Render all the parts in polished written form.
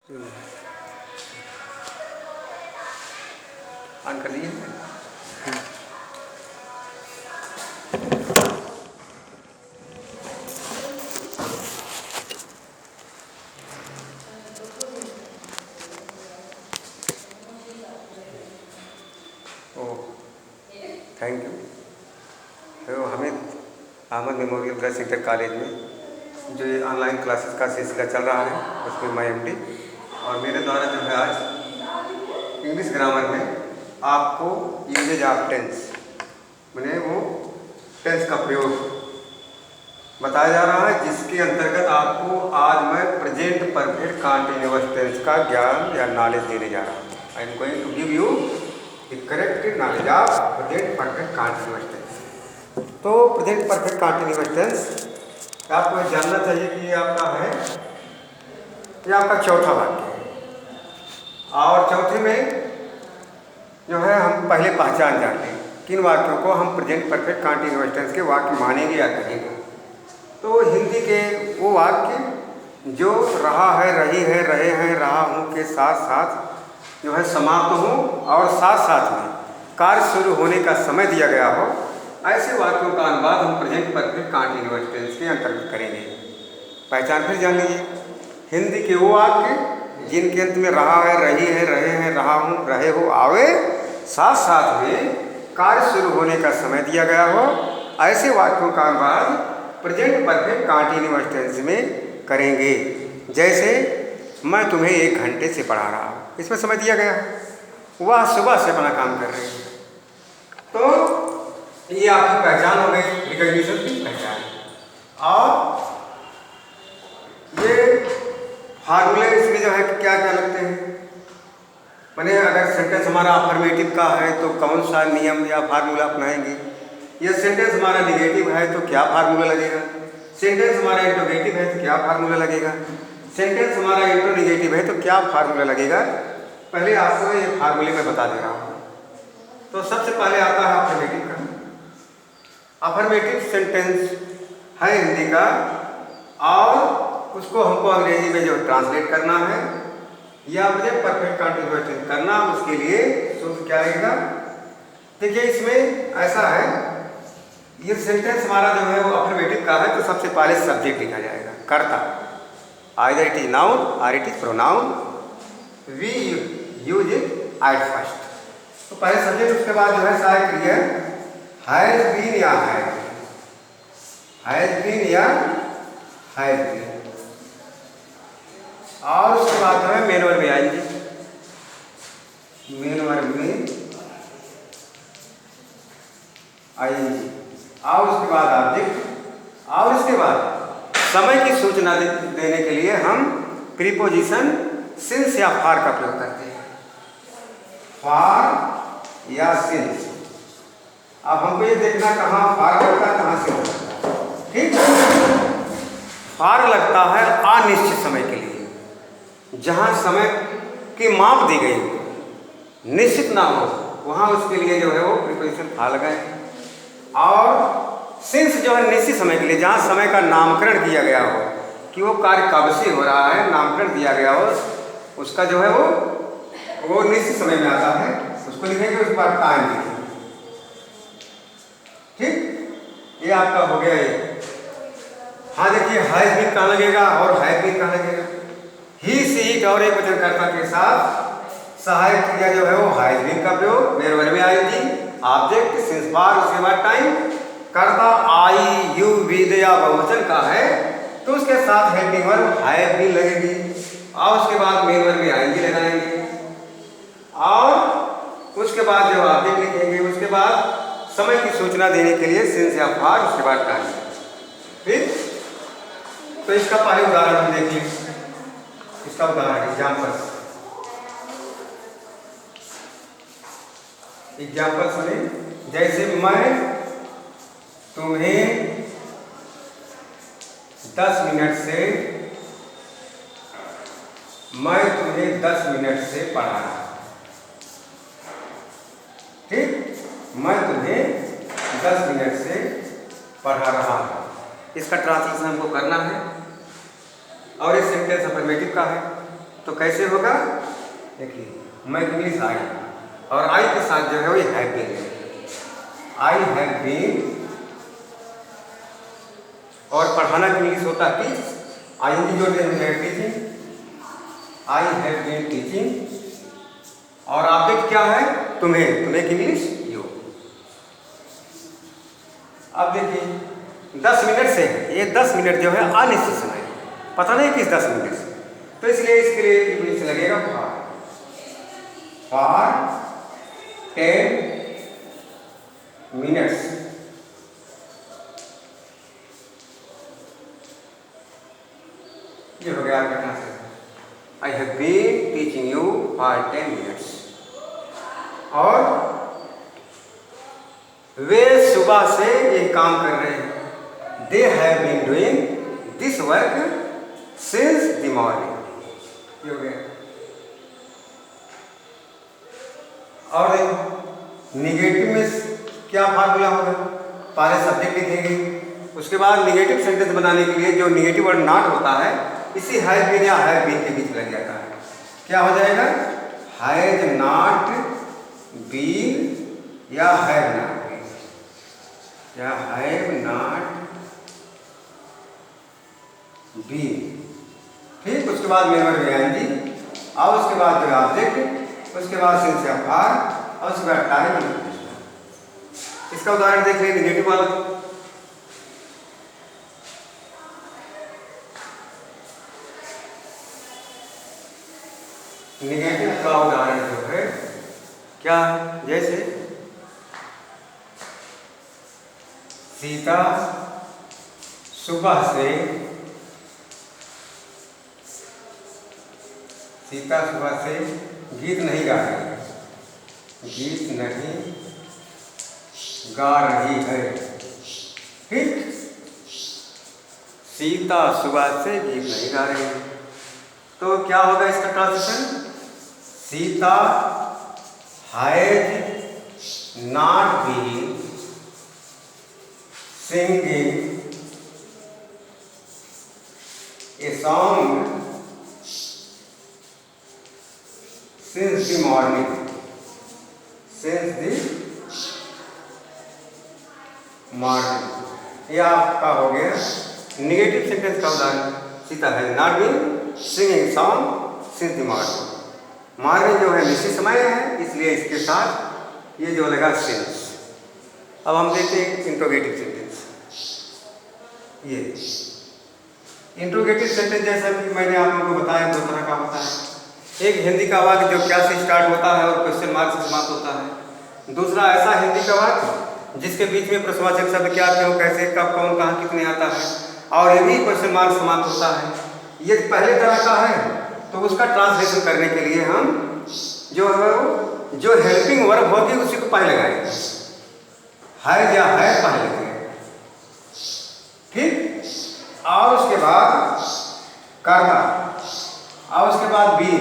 On कर दिए। Thank you. तो Hamid Ahmad memorial girls inter college में जो ये ऑनलाइन क्लासेस का सिलसिला चल रहा है उसमें मैं एमडी और मेरे द्वारा जो है आज इंग्लिश ग्रामर में आपको यूजेज ऑफ टेंस मैंने वो टेंस का प्रयोग बताया जा रहा है, जिसके अंतर्गत आपको आज मैं प्रेजेंट परफेक्ट कंटीन्यूअस टेंस का ज्ञान या नॉलेज देने जा रहा हूँ। I am going to give you the correct knowledge of present perfect continuous tense. तो प्रेजेंट परफेक्ट कंटीन्यूअस टेंस आपको जानना चाहिए कि ये आपका है, ये आपका चौथा वाक्य है और चौथे में जो है हम पहले पहचान जाते हैं किन वाक्यों को हम प्रेजेंट परफेक्ट कंटीन्यूअस टेंस के वाक्य मानेंगे या कहेंगे। तो हिंदी के वो वाक्य जो रहा है, रही है, रहे हैं, रहा हूँ के साथ साथ जो है समाप्त हो और साथ साथ में कार्य शुरू होने का समय दिया गया हो, ऐसे वाक्यों का अनुवाद हम प्रेजेंट परफेक्ट कंटीन्यूअस टेंस के अंतर्गत करेंगे। पहचान फिर जान लीजिए, हिंदी के वो वाक्य जिनके अंत में रहा है, रही है, रहे हैं, रहा हूँ, रहे हो, आवे, साथ साथ में कार्य शुरू होने का समय दिया गया हो, ऐसे वाक्यों का अनुवाद प्रेजेंट परफेक्ट कंटीन्यूअस टेंस में करेंगे। जैसे मैं तुम्हें 1 घंटे से पढ़ा रहा हूँ, इसमें समय दिया गया, वह सुबह से अपना काम कर रहे हैं। तो ये आपकी पहचान हो गई, रिकॉग्निशन की पहचान। और ये फार्मूले इसमें जो है क्या क्या लगते हैं, मैंने अगर सेंटेंस हमारा अफर्मेटिव का है तो कौन सा नियम या फार्मूला अपनाएंगे, या सेंटेंस हमारा निगेटिव है तो क्या फार्मूला लगेगा, सेंटेंस हमारा इंट्रोगेटिव है तो क्या फार्मूला लगेगा, सेंटेंस हमारा इंट्रोनिगेटिव है तो क्या फार्मूला लगेगा। पहले आपको ये फार्मूले में बता दे रहा हूँ। तो सबसे पहले आता है अफर्मेटिव का। अफर्मेटिव सेंटेंस है हिंदी का और उसको हमको अंग्रेजी में जो ट्रांसलेट करना है या मुझे परफेक्ट कंटीन्यूअस टेंस करना, उसके लिए सूत्र क्या रहेगा। देखिए इसमें ऐसा है, ये सेंटेंस हमारा जो है वो अफर्मेटिव का है तो सबसे पहले सब्जेक्ट लिखा जाएगा, कर्ता, आइदर इट इज नाउन और it is pronoun, we use it at first. तो पहले सब्जेक्ट, उसके बाद जो है सहायक क्रिया हैज बीन या हैज बीन या हैज बीन, और उसके बाद जो है मेन वर्ब में आएंगे, मेन वर्ब में आएंगे, और उसके बाद ऑब्जेक्ट, और उसके बाद समय की सूचना देने के लिए हम प्रीपोजिशन सिंस या फार का प्रयोग करते हैं, फार या सिंस। अब हमको ये देखना कहाँ फार लगता है, कहाँ सिंस लगता है। ठीक, फार लगता है अनिश्चित समय के लिए, जहाँ समय की माप दी गई हो, निश्चित ना हो, वहाँ उसके लिए जो है वो प्रीपोजिशन फार लगाए। और सिंस जो है निश्चित समय के लिए, जहाँ समय का नामकरण किया गया हो कि वो कार्य कब से हो रहा है, नामकरण दिया गया हो, उसका जो है वो निश्चित समय में आता है, उसको लिखेंगे, उसके बाद टाइम लिखेंगे। ठीक, ये आपका हो गया ये। हाँ देखिए, हैज बीन कहाँ लगेगा और हैज बीन कहाँ लगेगा। ही सी इट और एक वचनकर्ता के साथ सहायक क्रिया जो है वो हैज बीन का प्रयोग, मेरे वर्ब में आएगी, ऑब्जेक्ट सिंस फार, उसके बाद टाइम, कर्ता आई यू वी दे या बहुवचन का है तो उसके साथ हेल्पिंग वर्ब हैव बीन लगेगी, और उसके बाद मेन वर्ब में आएंगे लगाएंगे, और उसके बाद जो ऑब्जेक्ट लिखेंगे, उसके बाद समय की सूचना देने के लिए सिंस या फार, उसके बाद टाइम। ठीक, तो इसका पहले उदाहरण हम देख लें, इसका उदाहरण एग्जाम्पल सुने। जैसे मैं तुम्हें 10 मिनट से पढ़ा रहा। ठीक, मैं तुम्हें 10 मिनट से पढ़ा रहा हूँ। इसका ट्रांसलेशन हमको करना है और ये सेंटेंस अफर्मेटिव का है। तो कैसे होगा? देखिए, मैं इंग्लिश आई और आई के साथ जो है वो have been, I have been, और पढ़ाना इंग्लिश होता है टीच, आई जोड़ देंगे teaching, I have been teaching, और ऑब्जेक्ट क्या है? तुम्हें, तुम्हें इंग्लिश यू। अब देखिए 10 मिनट से, ये 10 मिनट जो है अनिश्चित समय, पता नहीं किस 10 मिनट से, तो इसलिए इसके लिए इंग्लिश लगेगा फॉर 10 मिनट्स। ये हो गया आपका translation, I have been teaching you for 10 minutes. और वे सुबह से ये काम कर रहे हैं, they have been doing this work since the morning. ये हो गया। और देखो निगेटिव में क्या फार्मूला होगा? पहले सब्जेक्ट लिखेंगे, उसके बाद निगेटिव सेंटेंस बनाने के लिए जो निगेटिव वर्ड नॉट होता है इसी हैव बीन या हैव बीन के बीच लग जाता है। क्या हो जाएगा? हैज नॉट बीन या हैव नॉट बीन, या हैव नॉट बीन। ठीक, उसके बाद मेन वर्ब आएंगी, और उसके बाद जो ऑब्जेक्ट, उसके बाद सिंस या आर, और उसके बाद टाइम। इसका उदाहरण देख लें निगेटिव वाला। निगेटिव का उदाहरण जो है क्या है? जैसे सीता सुबह से, सीता सुबह से गीत नहीं गा रही है, गीत नहीं गा रही है। ठीक, सीता सुबह से गीत नहीं गा रही है, तो क्या होगा इसका translation? Sita has not been singing a song since the morning, since the morning। ये आपका हो गया निगेटिव सेंटेंस का उदाहरण। Sita has not been singing song since the morning. Morning जो है निश्चित समय है, इसलिए इसके साथ ये जो लगा सिंस। अब हम देखते हैं इंट्रोगेटिव सेंटेंस। ये इंट्रोगेटिव सेंटेंस जैसा कि मैंने आप लोगों को बताया दो तरह का होता है। एक हिंदी का वाक्य जो क्या से स्टार्ट होता है और क्वेश्चन मार्क से समाप्त होता है। दूसरा ऐसा हिंदी का वाक्य जिसके बीच में प्रश्नवाचक शब्द क्या, क्यों, कैसे, कब, कौन, कहाँ, कितने आता है, और ये भी क्वेश्चन मार्क समाप्त होता है। ये पहले तरह का है, तो उसका ट्रांसलेशन करने के लिए हम जो हेल्पिंग वर्ब होगी उसी को पहले लगाएंगे, है या है पहले लगाएंगे। ठीक, और उसके बाद कर्ता, और उसके बाद बी,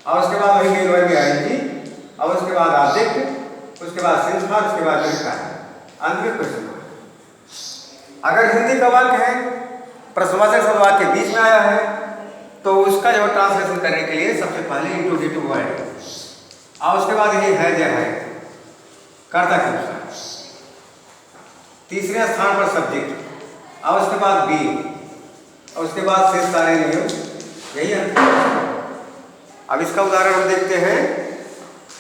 और उसके बाद वही मेन वर्ब आएंगी, और उसके बाद ऑब्जेक्ट, उसके बाद सिंस फॉर, उसके बाद लिखा है अंत में क्वेश्चन मार्क। अगर हिंदी का वाक्य है, प्रश्नवाचक शब्द वाक्य के बीच में आया है, तो उसका जो ट्रांसलेशन करने के लिए सबसे पहले इंट्रोगेटिव वर्ड, और उसके बाद ये है या है कर्ता के अनुसार, तीसरे स्थान पर सब्जेक्ट, और उसके बाद बी, और उसके बाद शेष सारे नियम, यही है। अब इसका उदाहरण हम देखते हैं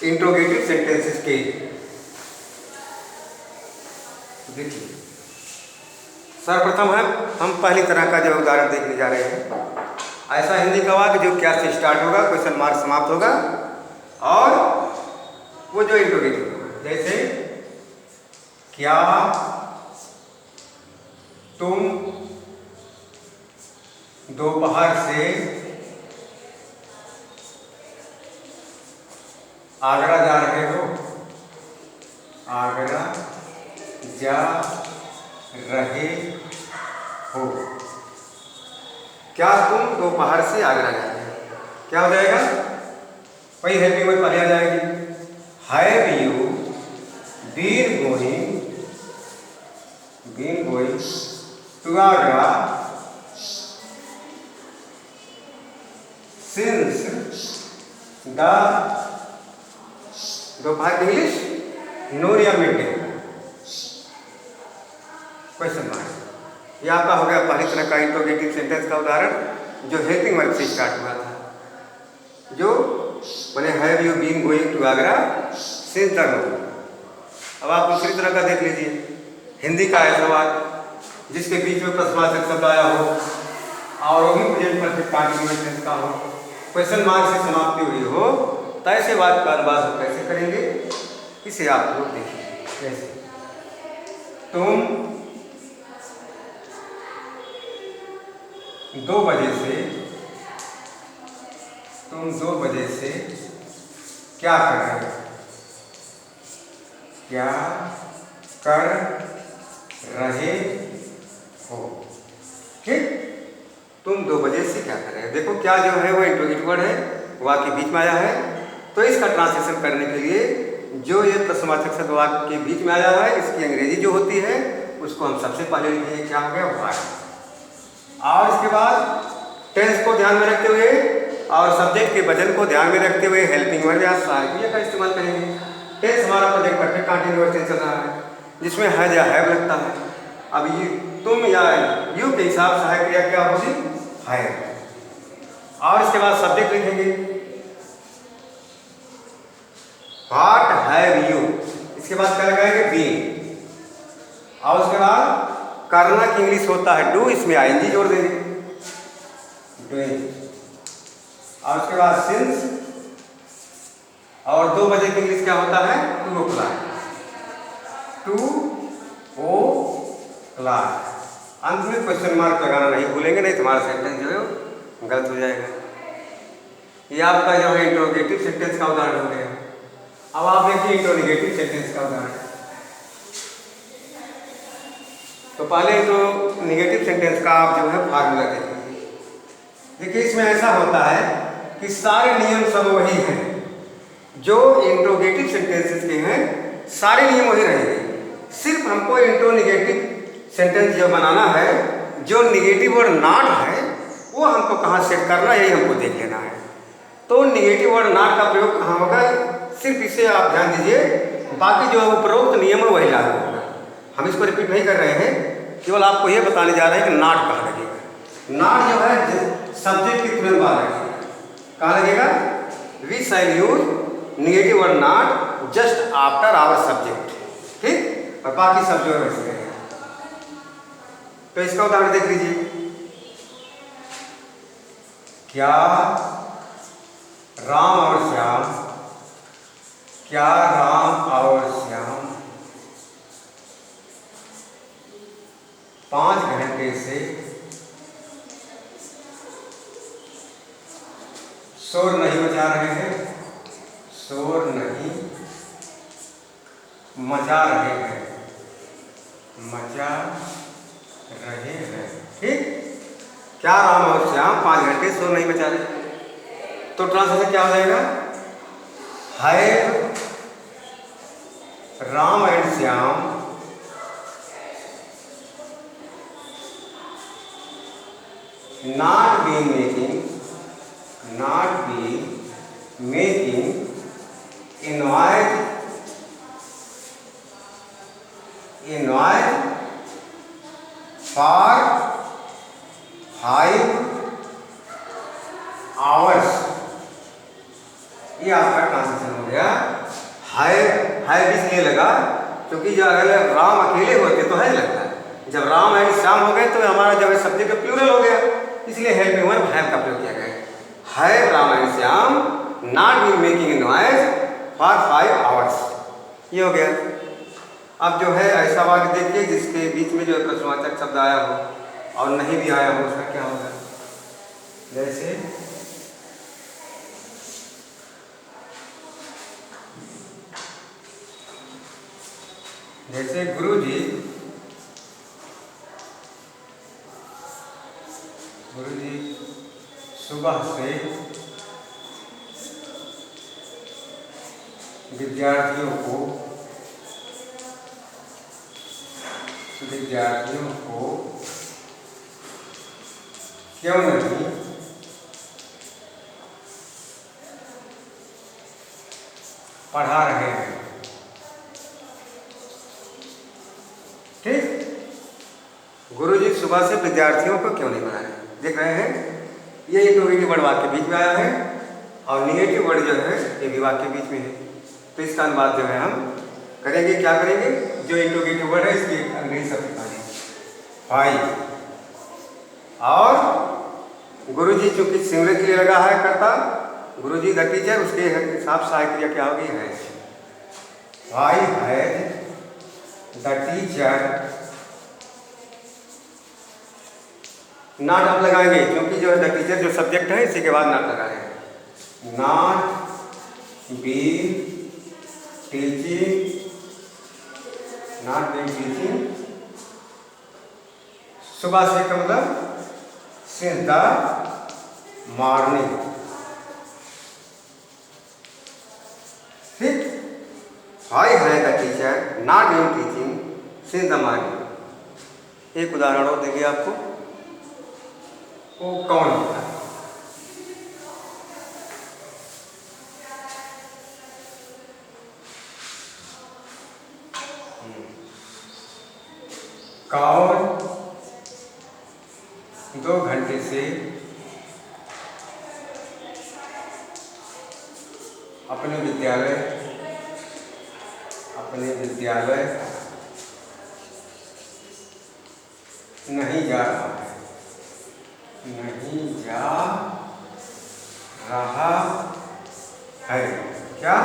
इंट्रोगेटिव सेंटेंसेस के। देखिए सर्वप्रथम है हम पहली तरह का जो उदाहरण देखने जा रहे हैं। ऐसा हिंदी का वाक्य जो क्या से स्टार्ट होगा, क्वेश्चन मार्क समाप्त होगा, और वो जो इंट्रोगेटिव होगा, जैसे क्या तुम दोपहर से आगरा जा रहे हो, आगरा जा रहे हो। क्या तुम दोपहर से आगरा जा रहे हो, क्या हो जाएगा? वही हेल्पिंग वर्ब पहले आ जाएगी। Have you been going to Agra since the दोपहर की इंग्लिश नून या मिड डे, क्वेश्चन मार्क। ये आपका हो गया पहली तरह का इंट्रोगेटिव सेंटेंस का उदाहरण जो हेल्पिंग वर्ब से स्टार्ट हुआ था, जो मैंने have you been going to Agra since the noon. अब आप दूसरी तरह का देख लीजिए, हिंदी का है सवाल जिसके बीच में प्रश्नवाचक शब्द आया हो और वो भी प्रेजेंट परफेक्ट कंटीन्यूअस टेंस का हो, क्वेश्चन मार्क से समाप्ति हुई हो, तो ऐसे बात का अनुवाद हम कैसे करेंगे, इसे आप लोग देखिए। कैसे? तुम 2 बजे से क्या कर रहे हो? क्या कर रहे हो? ठीक, तुम 2 बजे से क्या कर रहे हो? देखो क्या जो है वो इंट्रोगेटिव वर्ड है, वाक्य के बीच में आया है, तो इसका ट्रांसलेशन करने के लिए जो ये प्रश्नवाचक शब्द वाक्य के बीच में आया है, इसकी अंग्रेजी जो होती है उसको हम सबसे पहले लिखेंगे, क्या हो गया? वाई। और इसके बाद टेंस को ध्यान में रखते हुए और सब्जेक्ट के वजन को ध्यान में रखते हुए हेल्पिंग वर्ब या सहायक का इस्तेमाल करेंगे। टेंस हमारा प्रेजेंट परफेक्ट कंटीन्यूअस टेंस चल रहा है जिसमें हैज या हैव लगता है। अब ये तुम या यू के हिसाब से सहायक क्रिया क्या होगी? हैव। और इसके बाद सब्जेक्ट लिखेंगे, व्हाट हैव यू, इसके बाद क्या लगाएंगे? बीन। और उसके बाद करना की इंग्लिश होता है डू, इसमें आईएनजी जोड़ देंगे, डूइंग। और उसके बाद सिंस, और 2 बजे की इंग्लिश क्या होता है? 2 o'clock, 2 o'clock। अंत में क्वेश्चन मार्क लगाना नहीं भूलेंगे, नहीं तुम्हारा सेंटेंस जो है गलत हो जाएगा। ये आपका जो है इंट्रोगेटिव सेंटेंस का उदाहरण हो गया। अब आप देखिए इंट्रोगेटिव सेंटेंस का उदाहरण। तो पहले तो नेगेटिव सेंटेंस का आप जो है फार्मूला देखिए। देखिए इसमें ऐसा होता है कि सारे नियम सब वही हैं जो इंट्रोगेटिव सेंटेंसेस के हैं, सारे नियम वही रहेंगे। सिर्फ हमको इंट्रोनेगेटिव सेंटेंस जो बनाना है, जो नेगेटिव और नॉट है वो हमको कहाँ सेट करना है, यही हमको देख लेना है। तो नेगेटिव और नॉट का प्रयोग कहाँ होगा, सिर्फ इसे आप ध्यान दीजिए, बाकी जो उपरोक्त नियम है वही लागू होगा। हम इसको रिपीट नहीं कर रहे हैं, केवल आपको ये बताने जा रहे हैं कि नॉट कहाँ लगेगा। नॉट जो है सब्जेक्ट की तुरंत बाद लगेगा, कहाँ लगेगा? वी शैल यूज नेगेटिव और not just after our subject, ठीक, और बाकी सब जो है वैसे रहेगा। तो इसका उदाहरण देख लीजिए, क्या राम और श्याम, क्या राम और श्याम 5 घंटे से शोर नहीं मचा रहे हैं, शोर नहीं मचा रहे हैं, मचा रहे हैं, ठीक। क्या राम और श्याम 5 घंटे शोर नहीं मचा रहे, तो ट्रांसलेशन क्या हो जाएगा? Have Ram and Shyam not been making a noise for 5 hours। ये आपका ट्रांसलेशन हो गया। है इसलिए लगा क्योंकि जब अगर राम अकेले होते तो है लगता है, जब राम एंड श्याम हो गए तो हमारा जब सब्जेक्ट का प्लूरल हो गया, इसलिए हेल्पिंग वर्ब हैव का प्रयोग किया गया। Have Ram and Shyam not been making a noise for 5 hours, ये हो गया। अब जो है ऐसा वाक्य देखिए जिसके बीच में जो है प्रश्नवाचक शब्द आया हो और नहीं भी आया हो, उसका क्या होगा? जैसे गुरुजी सुबह से विद्यार्थियों को क्यों नहीं पढ़ा रहे हैं। ठीक, गुरुजी सुबह से विद्यार्थियों को क्यों नहीं पढ़ा रहे? देख रहे हैं, ये इंट्रोगेटिव वर्ड वाक्य के बीच में आया है और निगेटिव वर्ड जो है ये भी वाक्य के बीच में है। तो इसका अनुवाद जो है हम करेंगे, क्या करेंगे? जो इंट्रोगेटिव वर्ड है इसकी अंग्रेजी शब्द निकालेंगे, व्हाई। और गुरुजी चूंकि सिंगुलर के लिए लगा है कर्ता, गुरुजी द टीचर, उसके हिसाब से सहायक क्रिया क्या होगी? है। Why has the teacher not आप लगाएंगे, क्योंकि जो है द टीचर जो सब्जेक्ट है इसी के बाद नॉट लगा रहे हैं। Not be teaching, not be teaching सुबह से का मतलब सिंस द मॉर्निंग। ठीक, व्हाई है the teacher not be teaching since the morning. एक उदाहरण और देंगे आपको, वो कौन होता है? कौन 2 घंटे से अपने विद्यालय नहीं जा रहा है, नहीं जा रहा है। क्या?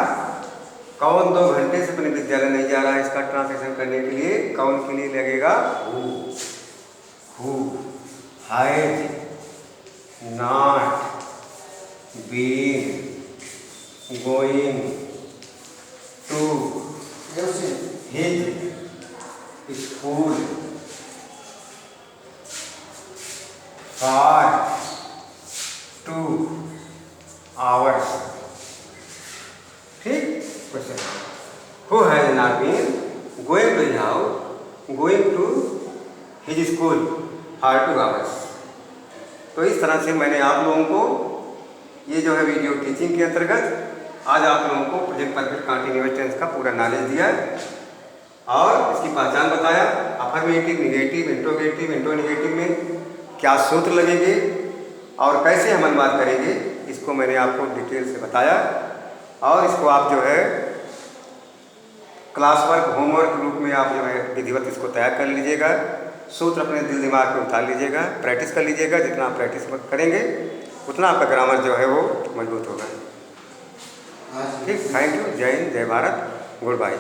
कौन 2 घंटे से अपने विद्यालय नहीं जा रहा है, इसका ट्रांसलेशन करने के लिए कौन के लिए लगेगा? Who has not been going to his school for 2 hours। ठीक, question, who has not been going to his house, going to his school for 2 hours। तो इस तरह से मैंने आप लोगों को ये जो है वीडियो टीचिंग के अंतर्गत आज आप लोगों को प्रेजेंट परफेक्ट कंटीन्यूअस टेंस का पूरा नॉलेज दिया है और इसकी पहचान बताया। अफर्मेटिव, निगेटिव, इंट्रोगेटिव, इंट्रोनिगेटिव में क्या सूत्र लगेंगे और कैसे हम अनुवाद करेंगे, इसको मैंने आपको डिटेल से बताया। और इसको आप जो है क्लास वर्क, होमवर्क रूप में आप जो है विधिवत इसको तैयार कर लीजिएगा। सूत्र अपने दिल दिमाग में उतार लीजिएगा, प्रैक्टिस कर लीजिएगा। जितना आप प्रैक्टिस करेंगे उतना आपका ग्रामर जो है वो मजबूत होगा। ठीक, थैंक यू, जय हिंद, जय भारत, गुड बाय।